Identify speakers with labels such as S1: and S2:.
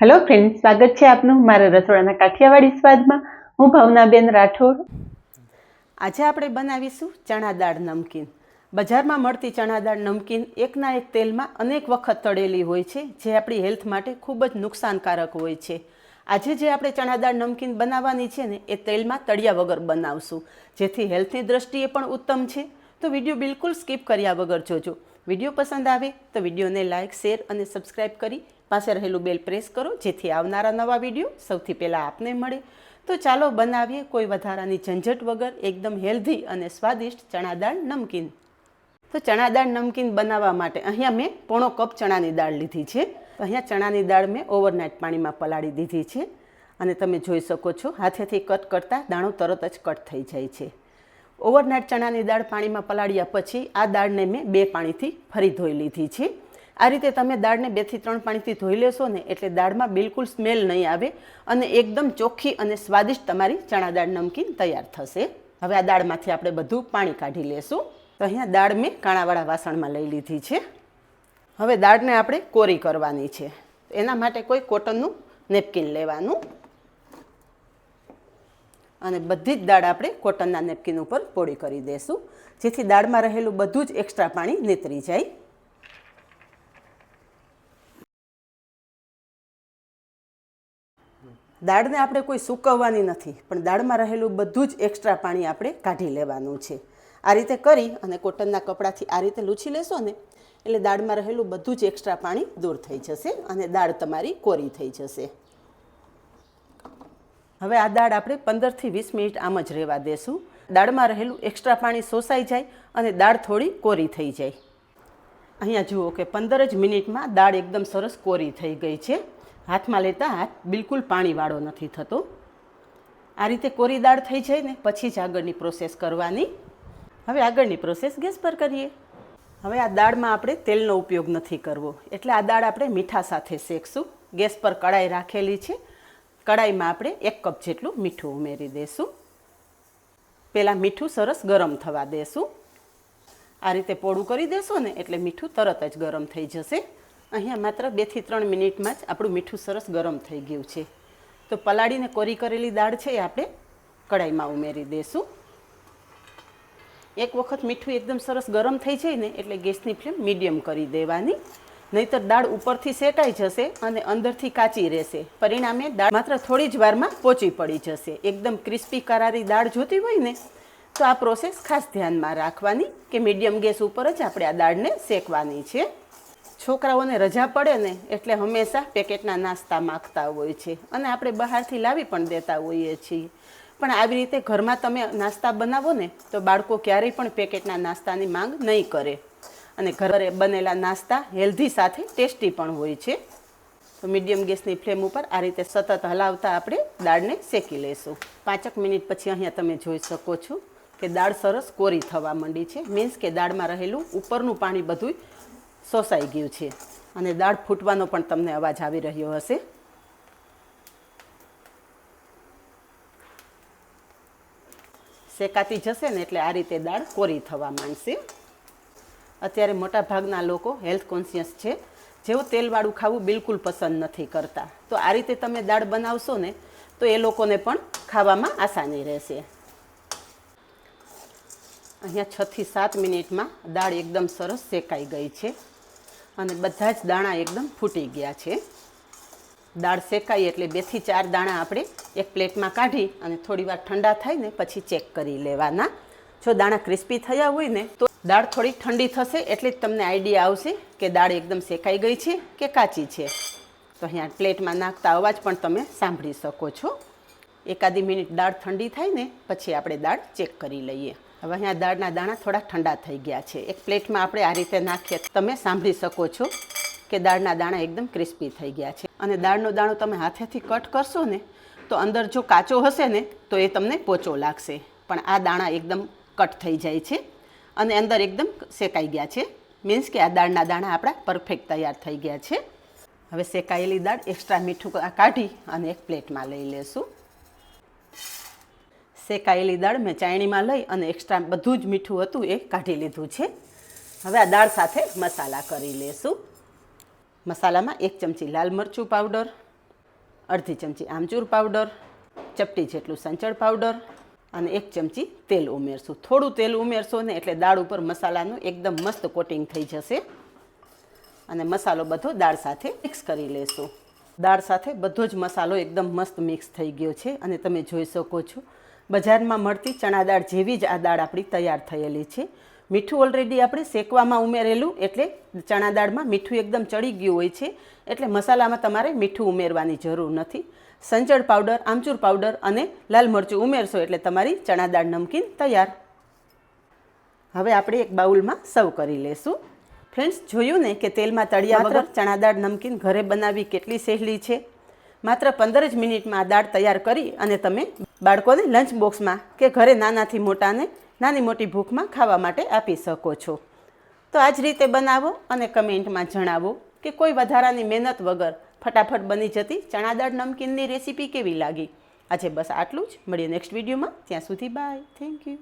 S1: Hello friend, સ્વાગત છે આપનું મારા રસોડાના કાઠિયાવાડી સ્વાદમાં. હું ભાવનાબેન રાઠોડ.
S2: આજે આપણે બનાવીશું ચણા દાળ નમકીન. બજારમાં મળતી ચણા દાળ નમકીન એકના એક તેલમાં અનેક વખત તળેલી હોય છે, જે આપણી હેલ્થ માટે ખૂબ જ નુકસાનકારક હોય છે. આજે જે આપણે ચણા દાળ નમકીન બનાવવાની છે ને, એ તેલમાં તળિયા વગર બનાવશું, જેથી હેલ્થની દ્રષ્ટિએ પણ ઉત્તમ છે. તો વિડીયો બિલકુલ સ્કીપ કર્યા વગર જોજો. વિડીયો પસંદ આવે તો વિડીયોને લાઇક, શેર અને સબસ્ક્રાઈબ કરી પાસે રહેલું બેલ પ્રેસ કરો, જેથી આવનારા નવા વિડીયો સૌથી પહેલાં આપને મળે. તો ચાલો બનાવીએ કોઈ વધારાની ઝંઝટ વગર એકદમ હેલ્ધી અને સ્વાદિષ્ટ ચણા દાળ નમકીન. તો ચણા દાળ નમકીન બનાવવા માટે અહીંયા મેં પોણો કપ ચણાની દાળ લીધી છે. તો અહીંયા ચણાની દાળ મેં ઓવરનાઇટ પાણીમાં પલાળી દીધી છે, અને તમે જોઈ શકો છો હાથેથી કટ કરતાં દાણો તરત જ કટ થઈ જાય છે. ઓવરનાઇટ ચણાની દાળ પાણીમાં પલાળ્યા પછી આ દાળને મેં 2 પાણીથી ફરી ધોઈ લીધી છે. આ રીતે તમે દાળને 2 થી 3 પાણીથી ધોઈ લેશો ને, એટલે દાળમાં બિલકુલ સ્મેલ નહીં આવે અને એકદમ ચોખ્ખી અને સ્વાદિષ્ટ તમારી ચણા દાળ નમકીન તૈયાર થશે. હવે આ દાળમાંથી આપણે બધું પાણી કાઢી લેશું. તો અહીંયા દાળ મેં કાણાવાળા વાસણમાં લઈ લીધી છે. હવે દાળને આપણે કોરી કરવાની છે. એના માટે કોઈ કોટનનું નેપકિન લેવાનું, અને બધી જ દાળ આપણે કોટનના નેપકિન ઉપર પોળી કરી દઈશું, જેથી દાળમાં રહેલું બધું જ એક્સ્ટ્રા પાણી નીતરી જાય. દાળને આપણે કોઈ સૂકવવાની નથી, પણ દાળમાં રહેલું બધું જ એક્સ્ટ્રા પાણી આપણે કાઢી લેવાનું છે. આ રીતે કરી અને કોટનના કપડાથી આ રીતે લૂછી લેશો ને, એટલે દાળમાં રહેલું બધું જ એક્સ્ટ્રા પાણી દૂર થઈ જશે અને દાળ તમારી કોરી થઈ જશે. હવે આ દાળ આપણે 15 થી 20 મિનિટ આમ જ રહેવા દેશું. દાળમાં રહેલું એક્સ્ટ્રા પાણી શોષાઈ જાય અને દાળ થોડી કોરી થઈ જાય. અહીંયા જુઓ કે 15 જ મિનિટમાં દાળ એકદમ સરસ કોરી થઈ ગઈ છે. હાથમાં લેતા હાથ બિલકુલ પાણીવાળો નથી થતો. આ રીતે કોરી દાળ થઈ જાય ને પછી જ આગળની પ્રોસેસ કરવાની. હવે આગળની પ્રોસેસ ગેસ પર કરીએ. હવે આ દાળમાં આપણે તેલનો ઉપયોગ નથી કરવો, એટલે આ દાળ આપણે મીઠા સાથે શેકશું. ગેસ પર કડાઈ રાખેલી છે. કડાઈમાં આપણે 1 કપ જેટલું મીઠું ઉમેરી દઈશું. પહેલાં મીઠું સરસ ગરમ થવા દેશું. આ રીતે પોળું કરી દેશો ને, એટલે મીઠું તરત જ ગરમ થઈ જશે. અહીંયા માત્ર 2 થી 3 મિનિટમાં જ આપણું મીઠું સરસ ગરમ થઈ ગયું છે. તો પલાળીને કોરી કરેલી દાળ છે એ આપણે કડાઈમાં ઉમેરી દઈશું. એક વખત મીઠું એકદમ સરસ ગરમ થઈ જાય ને, એટલે ગેસની ફ્લેમ મીડિયમ કરી દેવાની, નહીંતર દાળ ઉપરથી સેટાઈ જશે અને અંદરથી કાચી રહેશે. પરિણામે દાળ માત્ર થોડી જ વારમાં પોચી પડી જશે. એકદમ ક્રિસ્પી કરારી દાળ જોતી હોય ને, તો આ પ્રોસેસ ખાસ ધ્યાનમાં રાખવાની કે મીડિયમ ગેસ ઉપર જ આપણે આ દાળને શેકવાની છે. છોકરાઓને રજા પડે ને, એટલે હંમેશા પેકેટના નાસ્તા માગતા હોય છે, અને આપણે બહારથી લાવી પણ દેતા હોઈએ છીએ. પણ આવી રીતે ઘરમાં તમે નાસ્તા બનાવો ને, તો બાળકો ક્યારેય પણ પેકેટના નાસ્તાની માંગ નહીં કરે, અને ઘરે બનેલા નાસ્તા હેલ્ધી સાથે ટેસ્ટી પણ હોય છે. તો મીડિયમ ગેસની ફ્લેમ ઉપર આ રીતે સતત હલાવતા આપણે દાળને શેકી લઈશું. 5 મિનિટ પછી અહીંયા તમે જોઈ શકો છો કે દાળ સરસ કોરી થવા માંડી છે. મીન્સ કે દાળમાં રહેલું ઉપરનું પાણી બધું શોષાઈ ગયું છે, અને દાળ ફૂટવાનો પણ તમને અવાજ આવી રહ્યો હશે. શેકાતી જશે ને, એટલે આ રીતે દાળ કોરી થવા માંડશે. અત્યારે મોટા ભાગના લોકો હેલ્થ કોન્શિયસ છે, જેઓ તેલવાળું ખાવું બિલકુલ પસંદ નથી કરતા. તો આ રીતે તમે દાળ બનાવશો ને, તો એ લોકોને પણ ખાવામાં આસાની રહેશે. અહીંયા 6 થી 7 મિનિટમાં દાળ એકદમ સરસ શેકાઈ ગઈ છે, અને બધા જ દાણા એકદમ ફૂટી ગયા છે. દાળ શેકાઈ એટલે 2 થી 4 દાણા આપણે એક પ્લેટમાં કાઢી અને થોડી વાર ઠંડા થાય ને પછી ચેક કરી લેવાના. જો દાણા ક્રિસ્પી થયા હોય ને, તો દાળ થોડી ઠંડી થશે, એટલે જ તમને આઈડિયા આવશે કે દાળ એકદમ શેકાઈ ગઈ છે કે કાચી છે. તો અહીંયા પ્લેટમાં નાખતા અવાજ પણ તમે સાંભળી શકો છો. એકાદી મિનિટ દાળ ઠંડી થાય ને પછી આપણે દાળ ચેક કરી લઈએ. હવે અહીંયા દાળના દાણા થોડા ઠંડા થઈ ગયા છે. એક પ્લેટમાં આપણે આ રીતે નાખીએ, તમે સાંભળી શકો છો કે દાળના દાણા એકદમ ક્રિસ્પી થઈ ગયા છે. અને દાળનો દાણો તમે હાથેથી કટ કરશો ને, તો અંદર જો કાચો હશે ને, તો એ તમને પોચો લાગશે. પણ આ દાણા એકદમ કટ થઈ જાય છે અને અંદર એકદમ શેકાઈ ગયા છે. મીન્સ કે આ દાળના દાણા આપણા પરફેક્ટ તૈયાર થઈ ગયા છે. હવે શેકાયેલી દાળ એક્સ્ટ્રા મીઠું કાઢી અને એક પ્લેટમાં લઈ લેશું. શેકાયેલી દાળ મેં ચાયણીમાં લઈ અને એક્સ્ટ્રા બધું જ મીઠું હતું એ કાઢી લીધું છે. હવે આ દાળ સાથે મસાલા કરી લેશું. મસાલામાં 1 ચમચી લાલ મરચું પાવડર, અડધી ચમચી આમચૂર પાવડર, ચપટી જેટલું સંચળ પાવડર અને 1 ચમચી તેલ ઉમેરશું. થોડું તેલ ઉમેરશો ને એટલે દાળ ઉપર મસાલાનું એકદમ મસ્ત કોટિંગ થઈ જશે. અને મસાલો બધો દાળ સાથે મિક્સ કરી લેશું. દાળ સાથે બધો જ મસાલો એકદમ મસ્ત મિક્સ થઈ ગયો છે અને તમે જોઈ શકો છો બજારમાં મળતી ચણા દાળ જેવી જ આ દાળ આપણી તૈયાર થયેલી છે. મીઠું ઓલરેડી આપણે શેકવામાં ઉમેરેલું એટલે ચણા દાળમાં મીઠું એકદમ ચડી ગયું હોય છે, એટલે મસાલામાં તમારે મીઠું ઉમેરવાની જરૂર નથી. સંચળ પાવડર, આમચૂર પાવડર અને લાલ મરચું ઉમેરશો એટલે તમારી ચણા દાળ નમકીન તૈયાર. હવે આપણે એક બાઉલમાં સર્વ કરી લેશું. ફ્રેન્ડ્સ, જોયું ને કે તેલમાં તળિયા વગર ચણા દાળ નમકીન ઘરે બનાવવી કેટલી સહેલી છે. માત્ર 15 જ મિનિટમાં આ દાળ તૈયાર કરી અને તમે બાળકોને લંચ બોક્સમાં કે ઘરે નાનાથી મોટાને નાની મોટી ભૂખમાં ખાવા માટે આપી શકો છો. તો આ જ રીતે બનાવો અને કમેન્ટમાં જણાવો કે કોઈ વધારાની મહેનત વગર ફટાફટ બની જતી ચણા દાળ નમકીનની રેસીપી કેવી લાગી. આજે બસ આટલું જ. મળીએ નેક્સ્ટ વિડીયોમાં. ત્યાં સુધી બાય. Thank you.